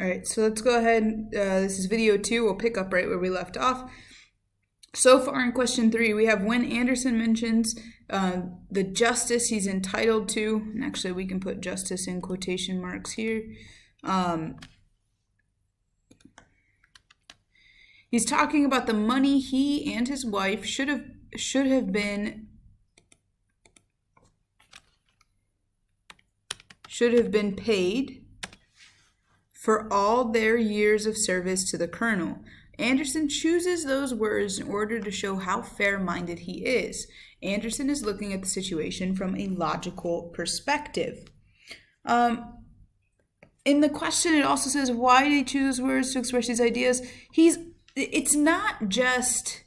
All right, so let's go ahead. This is video 2. We'll pick up right where we left off. So far in question 3, we have when Anderson mentions the justice he's entitled to, and actually we can put justice in quotation marks here. He's talking about the money he and his wife should have been paid for all their years of service to the colonel. Anderson chooses those words in order to show how fair-minded he is. Anderson is looking at the situation from a logical perspective. In the question, it also says, why did he choose those words to express these ideas? It's not just,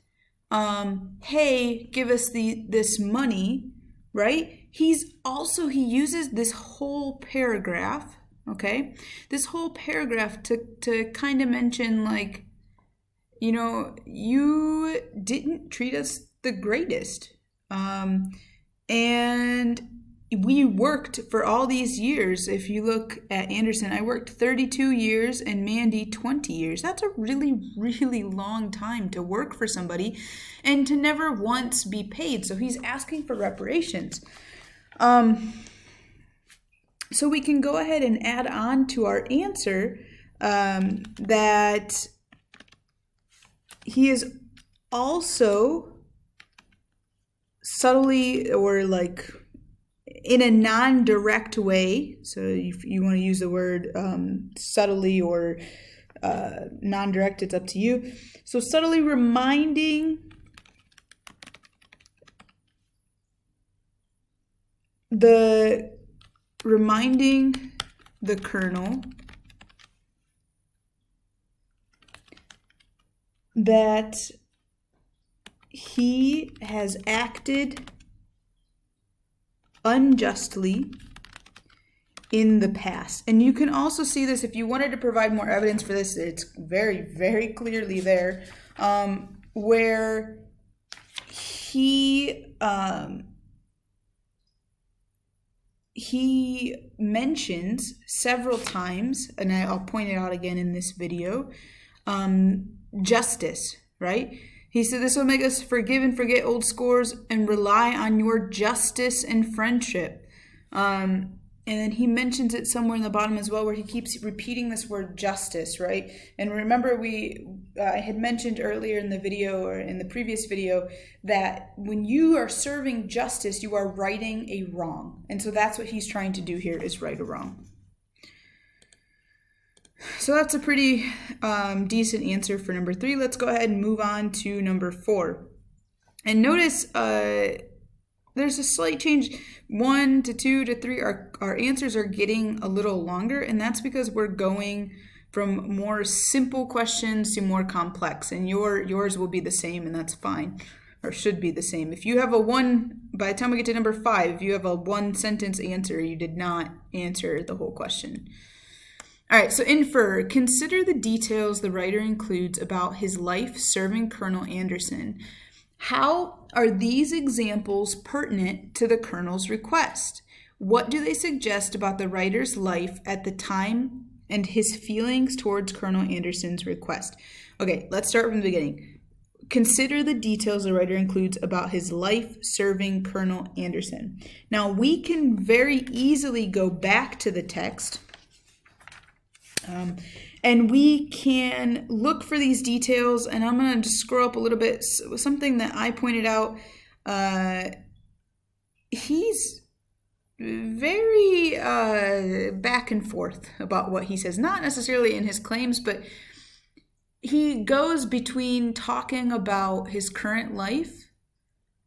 hey, give us this money, right? He uses this whole paragraph, okay? This whole paragraph to kind of mention, like, you know, you didn't treat us the greatest. And we worked for all these years. If you look at Anderson, I worked 32 years and Mandy 20 years. That's a really, really long time to work for somebody and to never once be paid. So he's asking for reparations. So we can go ahead and add on to our answer that he is also subtly, or like in a non-direct way, so if you want to use the word subtly or non-direct, it's up to you. So subtly reminding the colonel that he has acted unjustly in the past. And you can also see this, if you wanted to provide more evidence for this, it's very, very clearly there, where he mentions several times, and I'll point it out again in this video, justice, right? He said, this will make us forgive and forget old scores and rely on your justice and friendship. And then he mentions it somewhere in the bottom as well, where he keeps repeating this word justice, right? And remember, I had mentioned earlier in the video, or in the previous video, that when you are serving justice, you are righting a wrong. And so that's what he's trying to do here, is right a wrong. So that's a pretty decent answer for number 3. Let's go ahead and move on to number 4. And notice there's a slight change. 1 to 2 to 3, our answers are getting a little longer, and that's because we're going from more simple questions to more complex, and yours will be the same, and that's fine, or should be the same. If you have by the time we get to number 5, if you have a 1-sentence answer, you did not answer the whole question. All right, so infer, consider the details the writer includes about his life serving Colonel Anderson. How are these examples pertinent to the colonel's request? What do they suggest about the writer's life at the time and his feelings towards Colonel Anderson's request? Okay, let's start from the beginning. Consider the details the writer includes about his life serving Colonel Anderson. Now, we can very easily go back to the text, and we can look for these details, and I'm going to just scroll up a little bit. Something that I pointed out, he's very back and forth about what he says. Not necessarily in his claims, but he goes between talking about his current life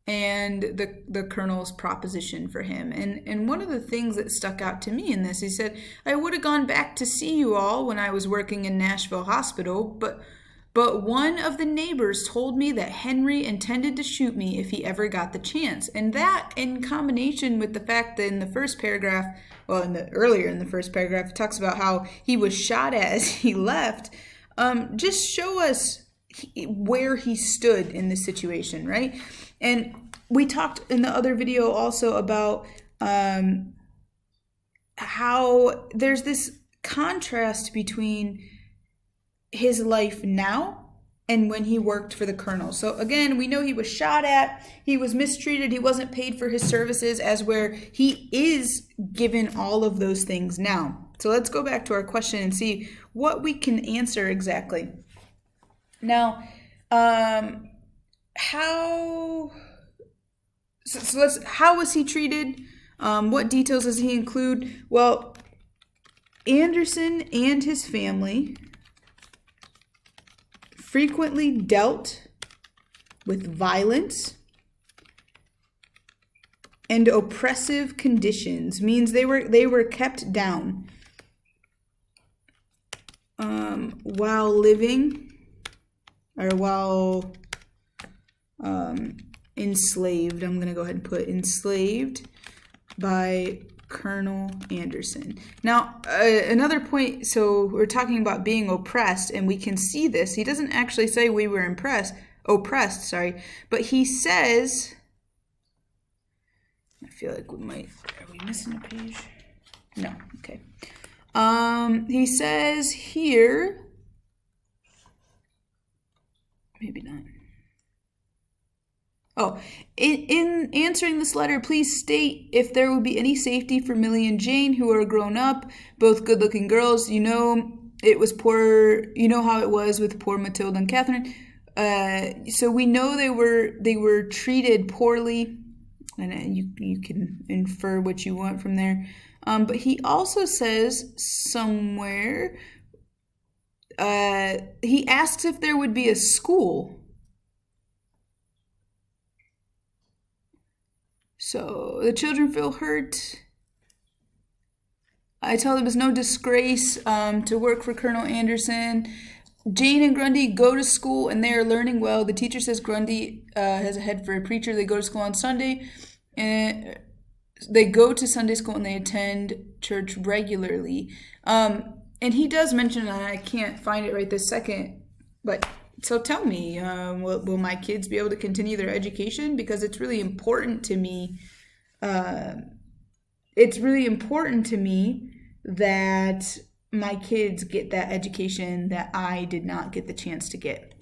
and the colonel's proposition for him. And one of the things that stuck out to me in this, he said, I would have gone back to see you all when I was working in Nashville Hospital, but one of the neighbors told me that Henry intended to shoot me if he ever got the chance. And that, in combination with the fact that in the first paragraph, earlier in the first paragraph, it talks about how he was shot at as he left, just show us where he stood in this situation, right? And we talked in the other video also about how there's this contrast between his life now and when he worked for the colonel. So again, we know he was shot at, he was mistreated, he wasn't paid for his services, as where he is given all of those things now. So let's go back to our question and see what we can answer exactly. Now, how was he treated? What details does he include? Well, Anderson and his family frequently dealt with violence and oppressive conditions. Means they were kept down while living, or while enslaved. I'm going to go ahead and put enslaved by Colonel Anderson. Now, another point, so we're talking about being oppressed, and we can see this. He doesn't actually say we were oppressed, but he says, I feel like are we missing a page? No, okay. He says here, maybe not. Oh, in answering this letter, please state if there will be any safety for Millie and Jane, who are grown up, both good-looking girls. You know it was poor. You know how it was with poor Matilda and Catherine. So we know they were treated poorly, and you can infer what you want from there. But he also says somewhere, he asks if there would be a school. So the children feel hurt. I tell them it's no disgrace to work for Colonel Anderson. Jane and Grundy go to school and they are learning well. The teacher says Grundy has a head for a preacher. They go to school on Sunday. And they go to Sunday school and they attend church regularly. And he does mention, and I can't find it right this second, but so tell me, will my kids be able to continue their education? Because it's really important to me. It's really important to me that my kids get that education that I did not get the chance to get.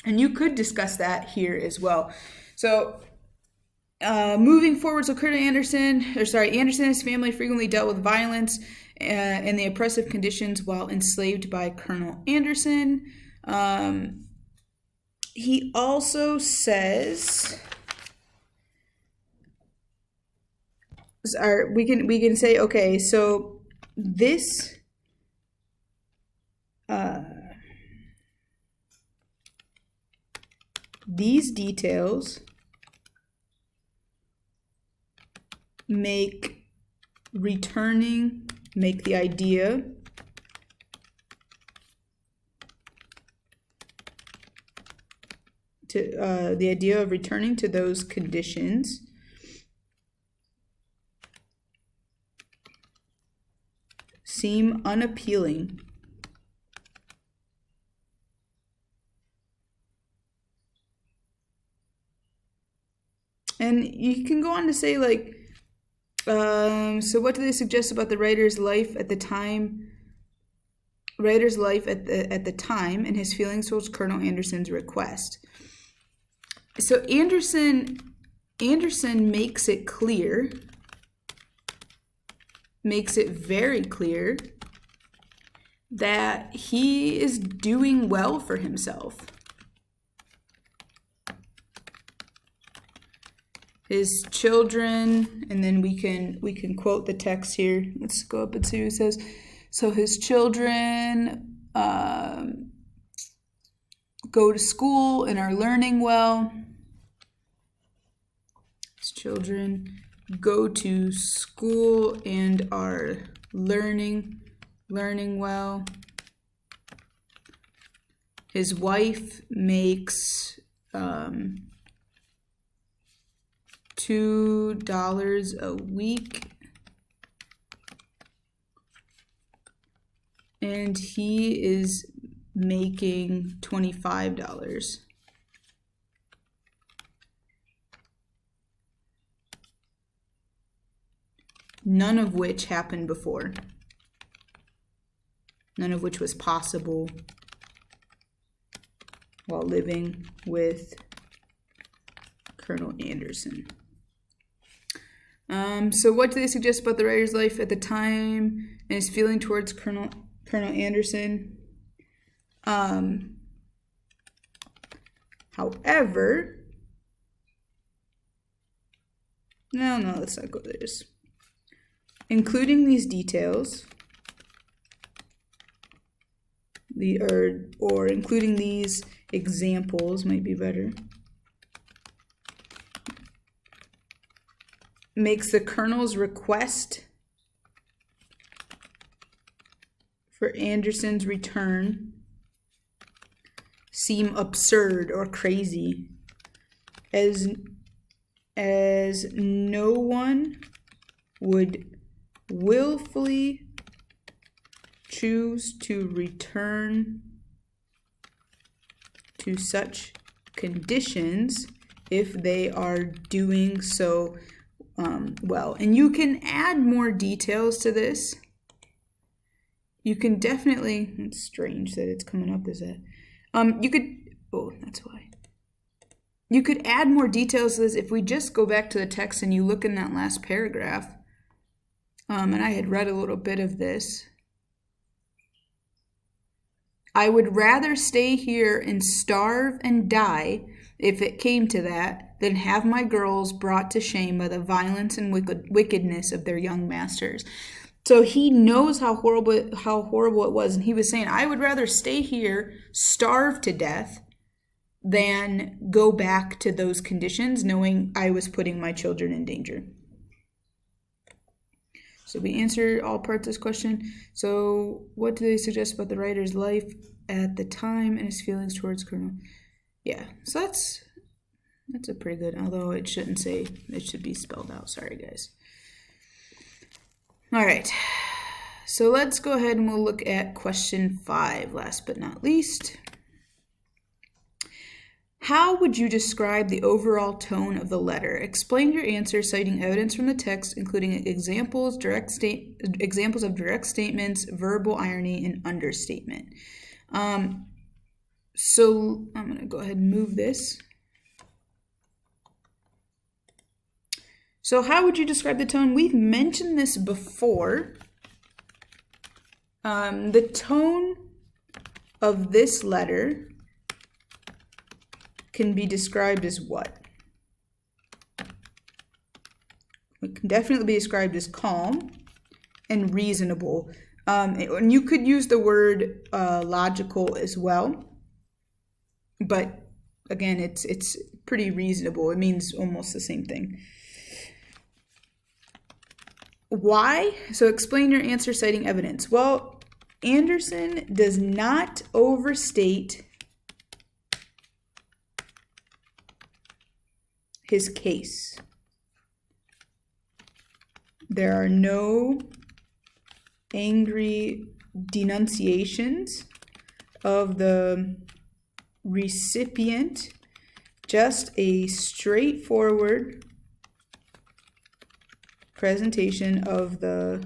And you could discuss that here as well. So moving forward, so Anderson and his family frequently dealt with violence and the oppressive conditions while enslaved by Colonel Anderson. He also says, we can say, okay, so this these details make the idea of returning to those conditions seem unappealing. And you can go on to say, like, so what do they suggest about the writer's life at the time? Writer's life at the time and his feelings towards Colonel Anderson's request. So Anderson makes it very clear that he is doing well for himself. His children, and then we can quote the text here. Let's go up and see what it says. So his children go to school and are learning well. His children go to school and are learning well. His wife makes $2 a week, and he is making $25. None of which happened before. none of which was possible while living with Colonel Anderson. So what do they suggest about the writer's life at the time and his feeling towards Colonel Anderson? However, no, let's not go there. Just including these details, or including these examples might be better, makes the colonel's request for Anderson's return seem absurd or crazy, as no one would willfully choose to return to such conditions if they are doing so well. And you can add more details to this. You can definitely, it's strange that it's coming up as that. You could, oh, that's why. You could add more details to this if we just go back to the text and you look in that last paragraph. And I had read a little bit of this. I would rather stay here and starve and die, if it came to that, than have my girls brought to shame by the violence and wickedness of their young masters. So he knows how horrible it was, and he was saying, I would rather stay here, starve to death, than go back to those conditions, knowing I was putting my children in danger. So we answered all parts of this question. So what do they suggest about the writer's life at the time and his feelings towards Colonel? Yeah, so that's a pretty good, although it shouldn't say, it should be spelled out. Sorry, guys. All right, so let's go ahead and we'll look at question 5, last but not least. How would you describe the overall tone of the letter? Explain your answer citing evidence from the text, including examples of direct statements, verbal irony, and understatement. So I'm going to go ahead and move this. So how would you describe the tone? We've mentioned this before. The tone of this letter can be described as what? It can definitely be described as calm and reasonable. And you could use the word logical as well. But again, it's pretty reasonable. It means almost the same thing. Why? So explain your answer citing evidence. Well, Anderson does not overstate his case. There are no angry denunciations of the recipient, just a straightforward presentation of the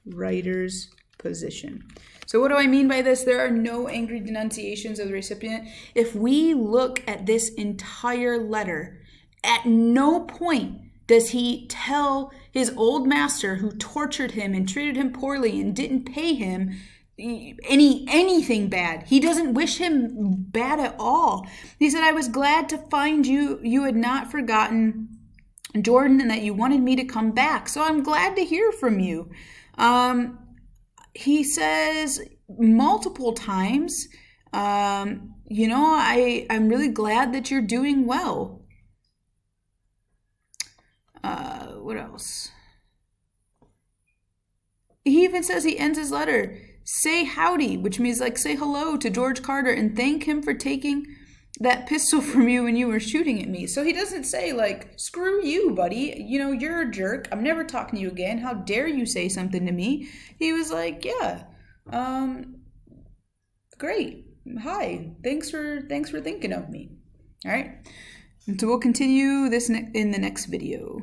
writer's position. So what do I mean by this? There are no angry denunciations of the recipient. If we look at this entire letter, at no point does he tell his old master, who tortured him and treated him poorly and didn't pay him, anything bad. He doesn't wish him bad at all. He said, I was glad to find you had not forgotten Jordan and that you wanted me to come back. So I'm glad to hear from you. He says multiple times, I'm really glad that you're doing well. What else? He even says, he ends his letter, say howdy, which means like say hello to George Carter and thank him for taking that pistol from you when you were shooting at me. So he doesn't say like, screw you, buddy. You're a jerk. I'm never talking to you again. How dare you say something to me? He was like, yeah, great. Hi. Thanks for thinking of me. All right. And so we'll continue this in the next video.